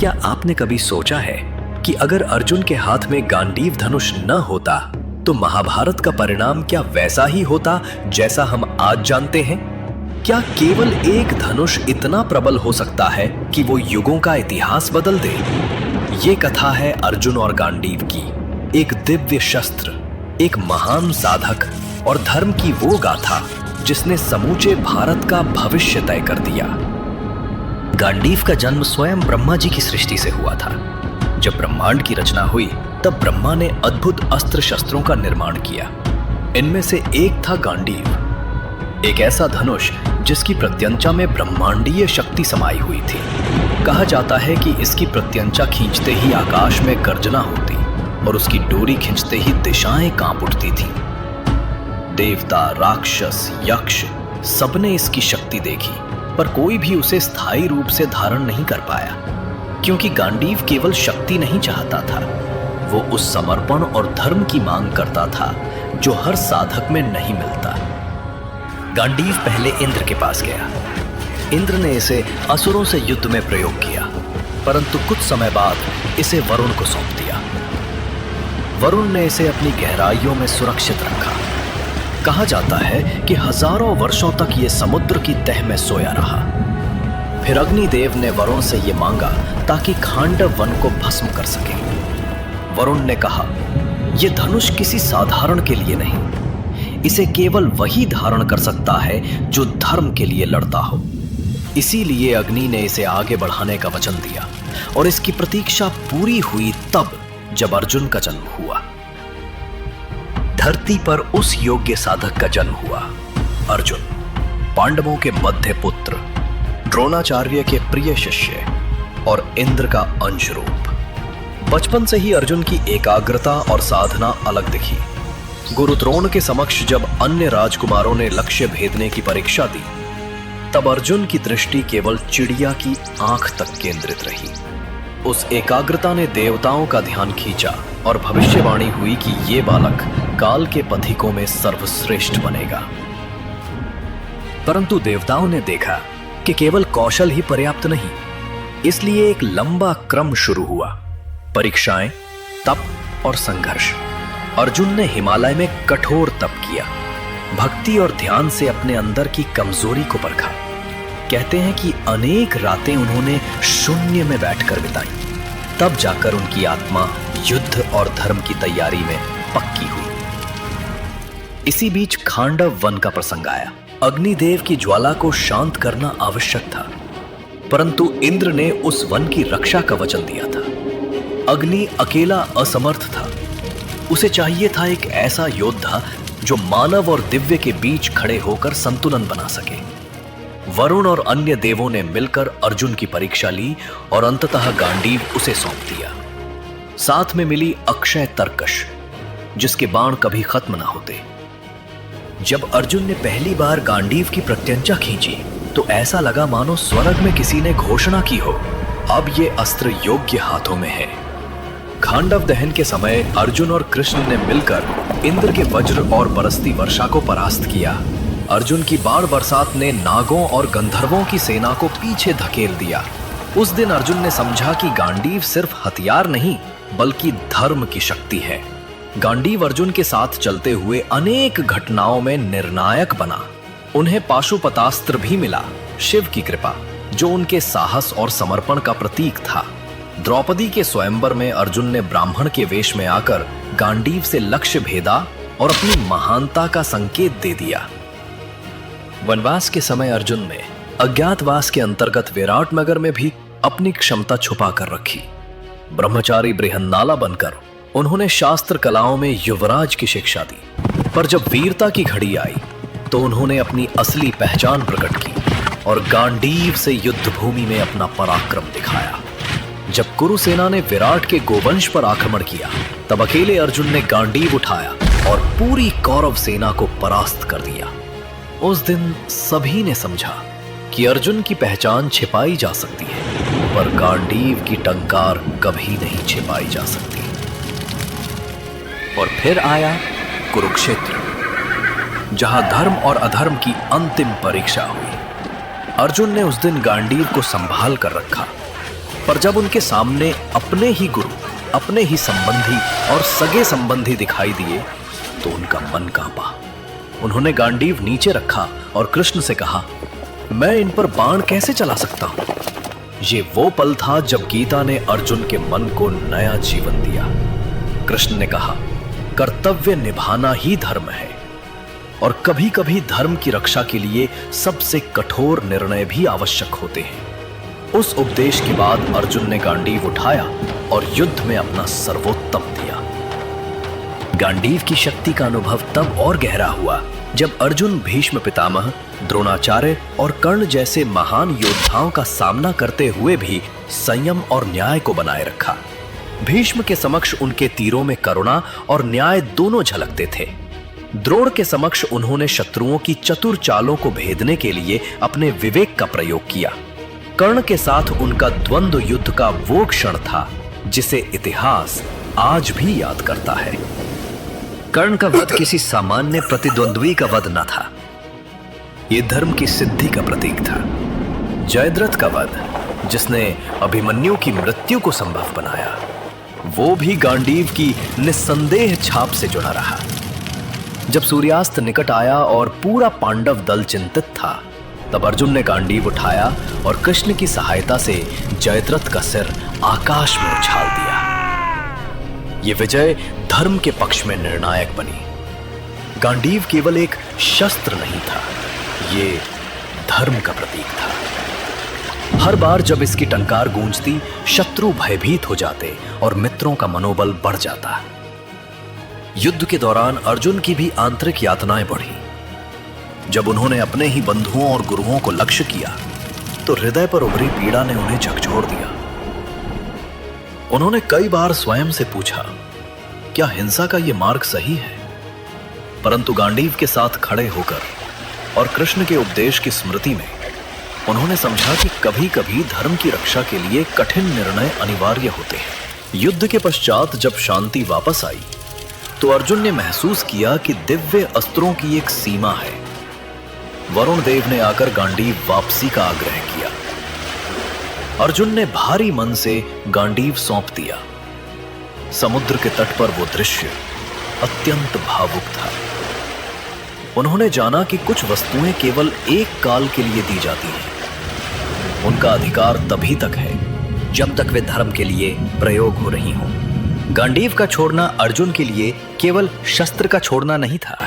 क्या आपने कभी सोचा है कि अगर अर्जुन के हाथ में गांडीव धनुष न होता तो महाभारत का परिणाम क्या वैसा ही होता जैसा हम आज जानते हैं? क्या केवल एक धनुष इतना प्रबल हो सकता है कि वो युगों का इतिहास बदल दे? ये कथा है अर्जुन और गांडीव की, एक दिव्य शस्त्र, एक महान साधक और धर्म की वो गाथा जिसने समूचे भारत का भविष्य तय कर दिया। गांडीव का जन्म स्वयं ब्रह्मा जी की सृष्टि से हुआ था। जब ब्रह्मांड की रचना हुई तब ब्रह्मा ने अद्भुत अस्त्र शस्त्रों का निर्माण किया। इनमें से एक था गांडीव, एक ऐसा धनुष जिसकी प्रत्यंचा में ब्रह्मांडीय शक्ति समाई हुई थी। कहा जाता है कि इसकी प्रत्यंचा खींचते ही आकाश में गर्जना होती और उसकी डोरी खींचते ही दिशाएं कांप उठती थीं। देवता, राक्षस, यक्ष सबने इसकी शक्ति देखी, पर कोई भी उसे स्थायी रूप से धारण नहीं कर पाया, क्योंकि गांडीव केवल शक्ति नहीं चाहता था, वो उस समर्पण और धर्म की मांग करता था जो हर साधक में नहीं मिलता। गांडीव पहले इंद्र के पास गया। इंद्र ने इसे असुरों से युद्ध में प्रयोग किया, परंतु कुछ समय बाद इसे वरुण को सौंप दिया। वरुण ने इसे अपनी गहराइयों में सुरक्षित रखा। कहा जाता है कि हजारों वर्षों तक यह समुद्र की तह में सोया रहा। फिर अग्निदेव ने वरुण से यह मांगा ताकि खांडव वन को भस्म कर सके। वरुण ने कहा, यह धनुष किसी साधारण के लिए नहीं, इसे केवल वही धारण कर सकता है जो धर्म के लिए लड़ता हो। इसीलिए अग्नि ने इसे आगे बढ़ाने का वचन दिया और इसकी प्रतीक्षा पूरी हुई तब जब अर्जुन का जन्म हुआ। धरती पर उस योग्य साधक का जन्म हुआ, अर्जुन, पांडवों के मध्य पुत्र, द्रोणाचार्य के प्रिय शिष्य और इंद्र का अंश रूप। बचपन से ही अर्जुन की एकाग्रता और साधना अलग दिखी। गुरु द्रोण के समक्ष जब अन्य राजकुमारों ने लक्ष्य भेदने की परीक्षा दी, तब अर्जुन की दृष्टि केवल चिड़िया की आंख तक केंद्रित रही। उस एकाग्रता ने देवताओं का ध्यान खींचा और भविष्यवाणी हुई कि ये बालक काल के पथिकों में सर्वश्रेष्ठ बनेगा। परंतु देवताओं ने देखा कि केवल कौशल ही पर्याप्त नहीं, इसलिए एक लंबा क्रम शुरू हुआ। परीक्षाएं, तप और संघर्ष। अर्जुन ने हिमालय में कठोर तप किया, भक्ति और ध्यान से अपने अंदर की कमजोरी को परखा। कहते हैं कि अनेक रातें उन्होंने शून्य में बैठकर बिताई, तब जाकर उनकी आत्मा युद्ध और धर्म की तैयारी में पक्की हुई। इसी बीच खांडव वन का प्रसंग आया। अग्निदेव की ज्वाला को शांत करना आवश्यक था, परंतु इंद्र ने उस वन की रक्षा का वचन दिया था। अग्नि अकेला असमर्थ था, उसे चाहिए था एक ऐसा योद्धा जो मानव और दिव्य के बीच खड़े होकर संतुलन बना सके। वरुण और अन्य देवों ने मिलकर अर्जुन की परीक्षा ली और अंततः गांडीव उसे सौंप दिया। साथ में मिली अक्षय तर्कश, जिसके बाण कभी खत्म ना होते। जब अर्जुन ने पहली बार गांडीव की प्रत्यंचा खींची तो ऐसा लगा मानो स्वर्ग में किसी ने घोषणा की हो, अब ये अस्त्र योग्य हाथों में है। खांडव दहन के समय अर्जुन और कृष्ण ने मिलकर इंद्र के वज्र और बरसती वर्षा को परास्त किया। अर्जुन की बाण बरसात ने नागों और गंधर्वों की सेना को पीछे धकेल दिया। उस दिन अर्जुन ने समझा कि गांडीव सिर्फ हथियार नहीं बल्कि धर्म की शक्ति है। गांडीव अर्जुन के साथ चलते हुए अनेक घटनाओं में निर्णायक बना। उन्हें पाशुपतास्त्र भी मिला, शिव की कृपा, जो उनके साहस और समर्पण का प्रतीक था। द्रौपदी के स्वयंवर में अर्जुन ने ब्राह्मण के वेश में आकर गांडीव से लक्ष्य भेदा और अपनी महानता का संकेत दे दिया। वनवास के समय अर्जुन ने अज्ञातवास के अंतर्गत विराट नगर में भी अपनी क्षमता छुपा कर रखी। ब्रह्मचारी बृहन्नाला बनकर उन्होंने शास्त्र कलाओं में युवराज की शिक्षा दी, पर जब वीरता की घड़ी आई तो उन्होंने अपनी असली पहचान प्रकट की और गांडीव से युद्ध भूमि में अपना पराक्रम दिखाया। जब कुरुसेना ने विराट के गोवंश पर आक्रमण किया तब अकेले अर्जुन ने गांडीव उठाया और पूरी कौरव सेना को परास्त कर दिया। उस दिन सभी ने समझा कि अर्जुन की पहचान छिपाई जा सकती है, पर गांडीव की टंकार कभी नहीं छिपाई जा सकती। और फिर आया कुरुक्षेत्र, जहां धर्म और अधर्म की अंतिम परीक्षा हुई। अर्जुन ने उस दिन गांडीव को संभाल कर रखा, पर जब उनके सामने अपने ही गुरु, अपने ही संबंधी और सगे संबंधी दिखाई दिए तो उनका मन कांपा। उन्होंने गांडीव नीचे रखा और कृष्ण से कहा, मैं इन पर बाण कैसे चला सकता हूं? ये वो पल था जब गीता ने अर्जुन के मन को नया जीवन दिया। कृष्ण ने कहा, कर्तव्य निभाना ही धर्म है और कभी कभी धर्म की रक्षा के लिए सबसे कठोर निर्णय भी आवश्यक होते हैं। उस उपदेश के बाद अर्जुन ने गांडीव उठाया और युद्ध में अपना सर्वोत्तम दिया। गांडीव की शक्ति का अनुभव तब और गहरा हुआ जब अर्जुन भीष्म पितामह, द्रोणाचार्य और कर्ण जैसे महान योद्धाओं का सामना करते हुए भी संयम और न्याय को बनाए रखा। भीष्म के समक्ष उनके तीरों में करुणा और न्याय दोनों झलकते थे। द्रोण के समक्ष उन्होंने शत्रुओं की चतुर चालों को भेदने के लिए अपने विवेक का प्रयोग किया। कर्ण के साथ उनका द्वंद्व युद्ध का वो क्षण था जिसे इतिहास आज भी याद करता है। कर्ण का वध किसी सामान्य प्रतिद्वंद्वी का वध न था, यह धर्म की सिद्धि का प्रतीक था। जयद्रथ का वध, जिसने अभिमन्यु की मृत्यु को संभव बनाया, वो भी गांडीव की निस्संदेह छाप से जुड़ा रहा। जब सूर्यास्त निकट आया और पूरा पांडव दल चिंतित था, तब अर्जुन ने गांडीव उठाया और कृष्ण की सहायता से जयद्रथ का सिर आकाश में उछाल दिया। यह विजय धर्म के पक्ष में निर्णायक बनी। गांडीव केवल एक शस्त्र नहीं था, ये धर्म का प्रतीक था। हर बार जब इसकी टंकार गूंजती, शत्रु भयभीत हो जाते और मित्रों का मनोबल बढ़ जाता। युद्ध के दौरान अर्जुन की भी आंतरिक यातनाएं बढ़ी। जब उन्होंने अपने ही बंधुओं और गुरुओं को लक्ष्य किया तो हृदय पर उभरी पीड़ा ने उन्हें झकझोर दिया। उन्होंने कई बार स्वयं से पूछा, क्या हिंसा का यह मार्ग सही है? परंतु गांडीव के साथ खड़े होकर और कृष्ण के उपदेश की स्मृति में उन्होंने समझा कि कभी कभी धर्म की रक्षा के लिए कठिन निर्णय अनिवार्य होते हैं। युद्ध के पश्चात जब शांति वापस आई तो अर्जुन ने महसूस किया कि दिव्य अस्त्रों की एक सीमा है। वरुण देव ने आकर गांडीव वापसी का आग्रह किया। अर्जुन ने भारी मन से गांडीव सौंप दिया। समुद्र के तट पर वो दृश्य अत्यंत भावुक था। उन्होंने जाना कि कुछ वस्तुएं केवल एक काल के लिए दी जाती हैं। उनका अधिकार तभी तक है जब तक वे धर्म के लिए प्रयोग हो रही हों। गांडीव का छोड़ना अर्जुन के लिए केवल शस्त्र का छोड़ना नहीं था,